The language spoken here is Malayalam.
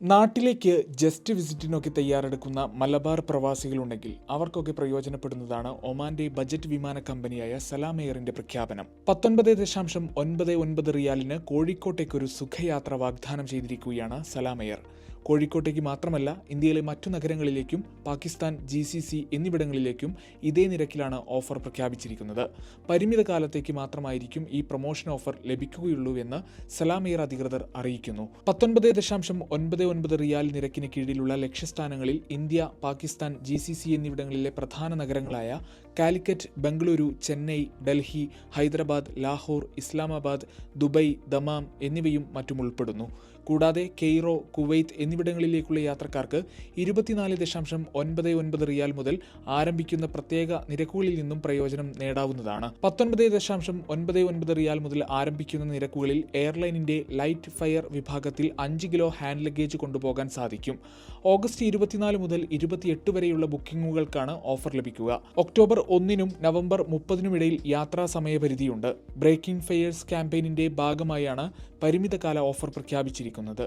നാട്ടിലേക്ക് ജസ്റ്റ് വിസിറ്റിനൊക്കെ തയ്യാറെടുക്കുന്ന മലബാർ പ്രവാസികളുണ്ടെങ്കിൽ അവർക്കൊക്കെ പ്രയോജനപ്പെടുന്നതാണ് ഒമാന്റെ ബജറ്റ് വിമാന കമ്പനിയായ സലാം എയറിന്റെ പ്രഖ്യാപനം. 19.99 റിയാലിന് കോഴിക്കോട്ടേക്കൊരു സുഖയാത്ര വാഗ്ദാനം ചെയ്തിരിക്കുകയാണ് സലാം എയർ. കോഴിക്കോട്ടേക്ക് മാത്രമല്ല, ഇന്ത്യയിലെ മറ്റു നഗരങ്ങളിലേക്കും പാകിസ്ഥാൻ, GCC എന്നിവിടങ്ങളിലേക്കും ഇതേ നിരക്കിലാണ് ഓഫർ പ്രഖ്യാപിച്ചിരിക്കുന്നത്. പരിമിത കാലത്തേക്ക് മാത്രമായിരിക്കും ഈ പ്രൊമോഷൻ ഓഫർ ലഭിക്കുകയുള്ളൂവെന്ന് സലാം എയർ അധികൃതർ അറിയിക്കുന്നു. 19.99 റിയാൽ നിരക്കിന് കീഴിലുള്ള ലക്ഷ്യസ്ഥാനങ്ങളിൽ ഇന്ത്യ, പാകിസ്ഥാൻ, GCC എന്നിവിടങ്ങളിലെ പ്രധാന നഗരങ്ങളായ കാലിക്കറ്റ്, ബംഗളൂരു, ചെന്നൈ, ഡൽഹി, ഹൈദരാബാദ്, ലാഹോർ, ഇസ്ലാമാബാദ്, ദുബൈ, ദമാം എന്നിവയും മറ്റും ഉൾപ്പെടുന്നു. കൂടാതെ കെയ്റോ, കുവൈത്ത് എന്നിവിടങ്ങളിലേക്കുള്ള യാത്രക്കാർക്ക് 24.99 റിയാൽ മുതൽ ആരംഭിക്കുന്ന പ്രത്യേക നിരക്കുകളിൽ നിന്നും പ്രയോജനം നേടാവുന്നതാണ്. 19.99 റിയാൽ മുതൽ ആരംഭിക്കുന്ന നിരക്കുകളിൽ എയർലൈനിന്റെ ലൈറ്റ് ഫയർ വിഭാഗത്തിൽ 5 കിലോ ഹാൻഡ് ലഗേജ് കൊണ്ടുപോകാൻ സാധിക്കും. ഓഗസ്റ്റ് 24 മുതൽ 28 വരെയുള്ള ബുക്കിംഗുകൾക്കാണ് ഓഫർ ലഭിക്കുക. ഒക്ടോബർ 1 നവംബർ 30 ഇടയിൽ യാത്രാ സമയപരിധിയുണ്ട്. ബ്രേക്കിംഗ് ഫെയേഴ്സ് ക്യാമ്പയിനിന്റെ ഭാഗമായാണ് പരിമിതകാല ഓഫർ പ്രഖ്യാപിച്ചിരിക്കുന്നത്.